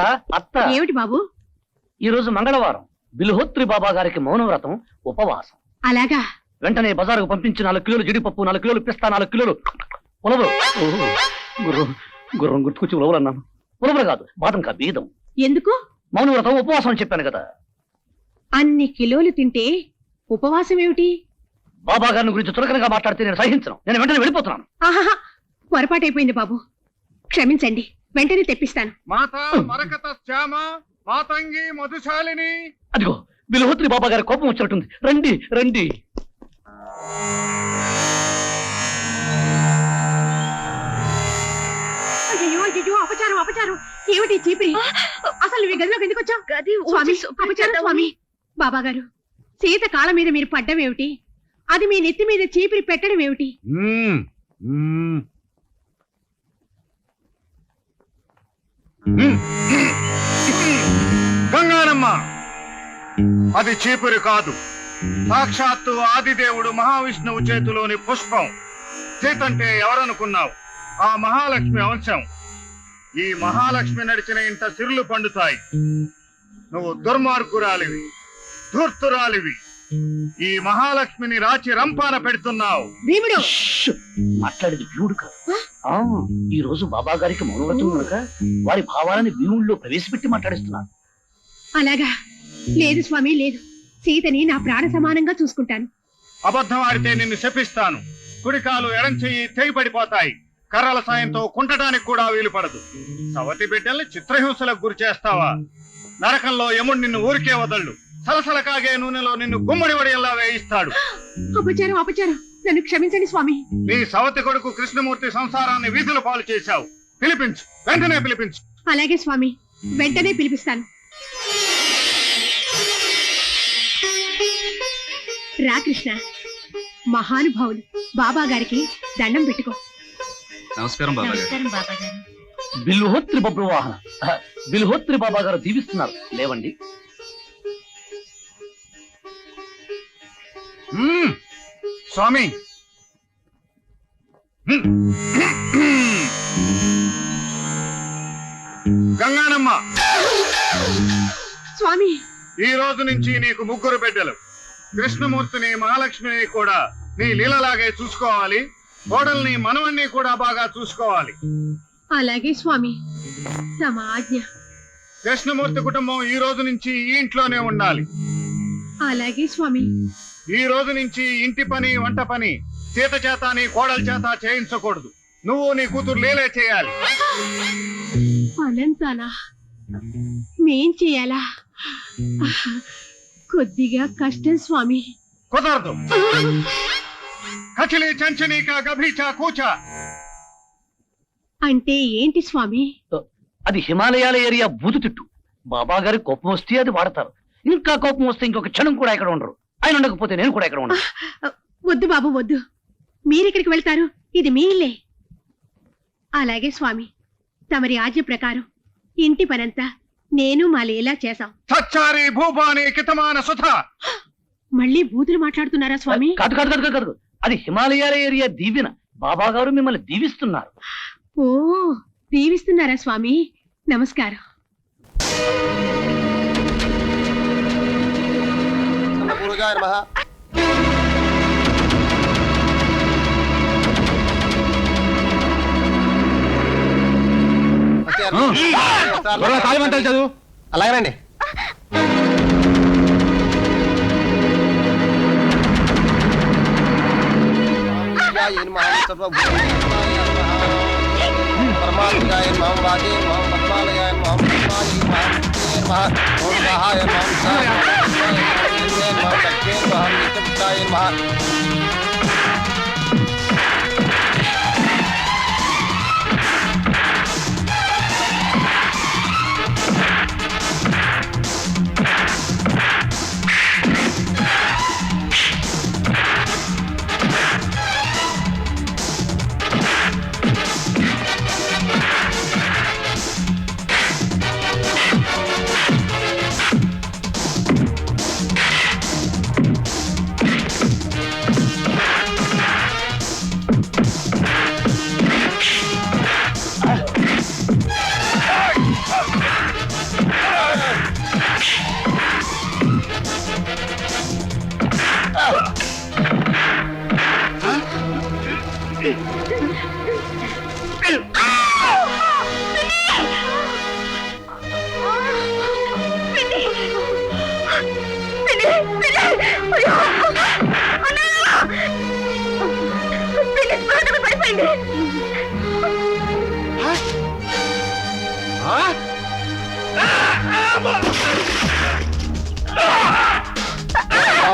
అత్త అత్త ఏమిటి బాబు? ఈ రోజు మంగళవారం, బిల్హోత్రి బాబా గారికి మౌనవ్రతం, ఉపవాసం. అలాగా? వెంటనే బజారుకు పంపించి 4 కిలోలు జీడిపప్పు, 4 కిలోలు పిస్తా, 4 కిలోలు ఉలవలు. గుర్రం గుర్తుకొచ్చి ఉలవలు అన్నాను. ఉలవలు కాదు, బాదం కా బీదం. ఎందుకు? మౌనవ్రతం, ఉపవాసం అని చెప్పాను కదా. అన్ని కిలోలు తింటే ఉపవాసం ఏమిటి? బాబా గారిని గురించి చులకనగా మాట్లాడితే నేను సహించను. నేను వెంటనే వెళ్ళిపోతున్నాను. ఆహాహా, పొరపాటైపోయింది బాబు, క్షమించండి, వెంటనే తెప్పిస్తాను. మాతా మరకత శ్యామ మాతంగి మధుశాలిని. అదిగో బిల్హోత్రి బాబా గారి కోపం వచ్చినట్టుంది. రండి రండి. అయ్యో అయ్యో, అపచారం అపచారం. ఏమిటి చీపిరి? అసలు మీ గదిలోకి ఎందుకు వచ్చావు? స్వామి, అపచారం స్వామి. బాబా గారు, సీత కాళ్ళ మీద మీరు పడ్డం ఏమిటి? అది మీ నెత్తి మీద చీపిరి పెట్టడం ఏమిటి? గంగానమ్మ, అది చీపురు కాదు, సాక్షాత్తు ఆదిదేవుడు మహావిష్ణువు చేతిలోని పుష్పం. సీతంటే ఎవరనుకున్నావు? ఆ మహాలక్ష్మి అంశం. ఈ మహాలక్ష్మి నడిచిన ఇంట సిరులు పండుతాయి. నువ్వు దుర్మార్గురాలివి, ధూర్తురాలివి. ఈ మహాలక్ష్మిని రాచి రంపాన పెడుతున్నావు. భీముడు మాట్లాడేది భీముడు కాదు. ఈ రోజు బాబా గారికి మౌనవ్రతం కనుక వారి భావాలని భీముడిలో ప్రవేశపెట్టి మాట్లాడిస్తున్నారు. అలాగా? లేదు స్వామి, లేదు. సీతని నా ప్రాణ సమానంగా చూసుకుంటాను. అబద్ధం ఆడితే నిన్ను శపిస్తాను. కుడికాలు ఎడంచెయ్యి తెగిపడిపోతాయి. కర్రల సాయంతో కుంటడానికి కూడా వీలు పడదు. సవతి బిడ్డల్ని చిత్రహింసలకు గురి చేస్తావా? నరకంలో యముడు నిన్ను ఊరికే వదళ్ళు. సలసల కాగే నూనెలో నిన్ను గుమ్మడి వడియల్లా వేయిస్తాడు. అపచారం అపచారం, నన్ను క్షమించండి స్వామి. నీ సవతి కొడుకు కృష్ణమూర్తి సంసారాన్ని వీధుల పాలు చేశావు. పిలిపించు, వెంటనే పిలిపించు. అలాగే స్వామి, వెంటనే పిలిపిస్తాను. రా కృష్ణ. మహానుభావులు బాబా గారికి దండం పెట్టుకో. నమస్కారం బాబా గారు. నమస్కారం బాబా గారు. బిల్హోత్రి బబ్రువాహన, బిల్హోత్రి బాబా గారు దీవిస్తున్నారు. లేవండి. స్వామి, గంగానమ్మ, స్వామి, ఈ రోజు నుంచి నీకు 3 బిడ్డలు. కృష్ణమూర్తిని మహాలక్ష్మిని కూడా నీ లీలలాగే చూసుకోవాలి. కోడల్ని మనవన్ని కూడా బాగా చూసుకోవాలి. అలాగే స్వామి, తమ ఆజ్ఞ. కృష్ణమూర్తి కుటుంబం ఈ రోజు నుంచి ఈ ఇంట్లోనే ఉండాలి. అలాగే స్వామి. ఈ రోజు నుంచి ఇంటి పని, వంట పని సీత చేత నీ కోడల చేత చేయించకూడదు. నువ్వు నీ కూతురు లీలే చేయాలి. అనంతానా? మేం చేయాలా? కొద్దిగా కష్టం స్వామి. కుదరదు. కచిలి చంచనీక గభీచ కూచ. అంటే ఏంటి స్వామి? అది హిమాలయాల ఏరియా బూతు తిట్టు. బాబా గారి కోపం వస్తే అది వాడతారు. ఇంకా కోపం వస్తే ఇంకొక క్షణం కూడా ఇక్కడ ఉండరు. ఆయన ఉండకపోతే నేను కూడా ఇక్కడ ఉండను. వద్దు బాబు, వద్దు. మీరెక్కడికి వెళ్తారు? ఇది మీ ఇల్లే. అలాగే స్వామి, తమరి ఆజ్ఞ ప్రకారం ఇంటి పనంతా నేను మా లీలా చేశాం. సచ్చారి భూపాని కితమాన సుధ. మళ్ళీ బూతులు మాట్లాడుతున్నారా స్వామి? కాదు కాదు కాదు కాదు, అది హిమాలయాల ఏరియా దీవెన. బాబా గారు మిమ్మల్ని దీవిస్తున్నారు. ఓ, దీవిస్తున్నారా స్వామి? నమస్కారం. చదువు. అలాగేనండి. పరమాత్మయాయ నమః వాదే నమః పద్మాలయాయ నమః పద్మాలయ నమః ఓం సహాయ నమః సహాయ నమః లక్ష్మీ నమః నిత్యపుత్రాయ నమః.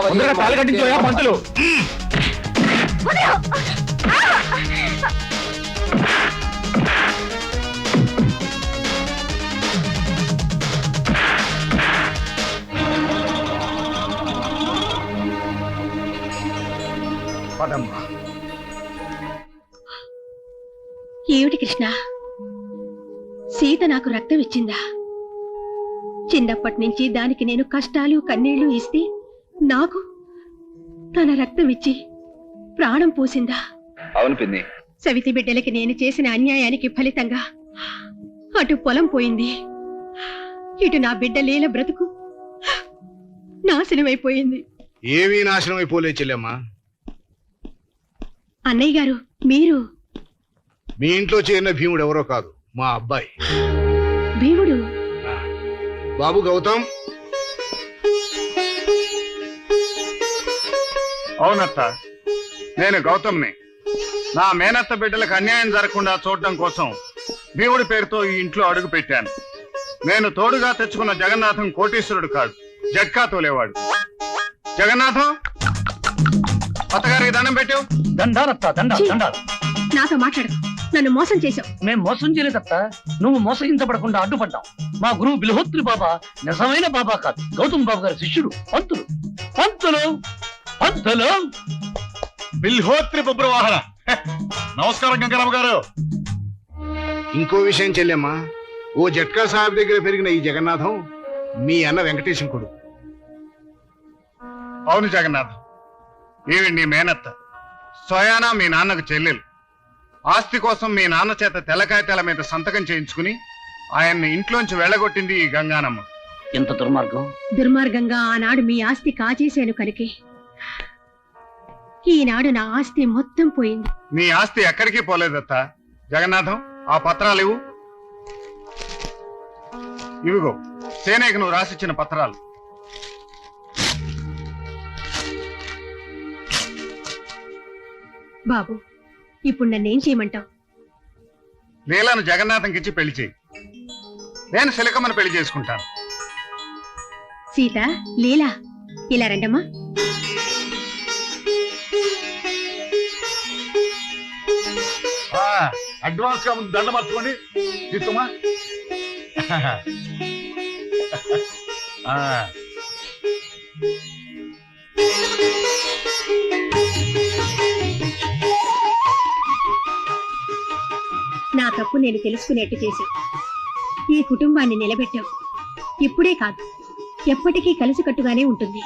తొందరగా తాళి కట్టించోయా పంతులు. పదమ్మా. ఏమిటి కృష్ణ, సీత నాకు రక్తం ఇచ్చిందా? చిన్నప్పటి నుంచి దానికి నేను కష్టాలు కన్నీళ్లు ఇస్తే నాకు తన రక్తం ఇచ్చి ప్రాణం పోసిందా? అవును పిన్ని. సవితి బిడ్డలకి నేను చేసిన అన్యాయానికి ఫలితంగా అటు పొలం పోయింది, ఇటు నా బిడ్డ లీల బ్రతుకు నాశనమైపోయింది. ఏమీ నాశనం అయిపోలే చెల్లెమ్మా. అన్నయ్య గారు, మీరు మీ ఇంట్లో చేరిన భీముడు ఎవరో కాదు, మా అబ్బాయి భీముడు. బాబు గౌతమ్. అవునత్త, నేను గౌతమ్ని. నా మేనత్త బిడ్డలకు అన్యాయం జరగకుండా చూడడం కోసం భీముడి పేరుతో ఈ ఇంట్లో అడుగు పెట్టాను. నేను తోడుగా తెచ్చుకున్న జగన్నాథం కోటీశ్వరుడు కాదు, జట్కా తోలేవాడు. జగన్నాథం, అత్తగారికి దండం పెట్టావు. దండాలత్త, దండాలు. నాతో మాట్లాడు, నన్ను మోసం చేశావు. మేం మోసం చేయలేదత్త, నువ్వు మోసగించబడకుండా అడ్డుపడ్డావు. మా గురువు బిల్హోత్రి బాబా నిజమైన బాబా కాదు, గౌతమ్ బాబు గారి శిష్యుడు పంతులు. పంతులు పంతులు బిల్హోత్రి బుబ్రవాహన. నమస్కారం గంగారామ గారు. ఇంకో విషయం చెల్లెమ్మా, ఓ జట్కా సాహెబ్ దగ్గర పెరిగిన ఈ జగన్నాథం మీ అన్న వెంకటేశం కొడుకు. అవును జగన్నాథం, ఈవిడ నీ మేనత్త, స్వయానా మీ నాన్నకు చెల్లెలు. ఆస్తి కోసం మీ నాన్న చేత తెల్లకాయతల మీద సంతకం చేయించుకుని ఆయన్ని ఇంట్లోంచి వెళ్ళగొట్టింది ఈ గంగానమ్మ. ఎంత దుర్మార్గం! దుర్మార్గంగా ఆనాడు మీ ఆస్తి కాజేశాను కనుకే ఈనాడు నా ఆస్తి మొత్తం పోయింది. నీ ఆస్తి ఎక్కడికి పోలేదత్త. జగన్నాథం, ఆ పత్రాలు ఇవ్వు. ఇవిగో సేనేకి నువ్వు రాసిచ్చిన పత్రాలు. బాబు, ఇప్పుడు నన్నేం చేయమంటావు? లీలను జగన్నాథంకిచ్చి పెళ్లి చేయి. నేను సిలకమ్మను పెళ్లి చేసుకుంటాను. సీత, లీలా, ఇలా రండమ్మా. అడ్వాన్స్ గా ముందు దండ మార్చుకోండి. తీసుకోమా. నా తప్పు నేను తెలుసుకునేట్టు చేసి ఈ కుటుంబాన్ని నిలబెట్టావు. ఇప్పుడే కాదు, ఎప్పటికీ కలిసికట్టుగానే ఉంటుంది.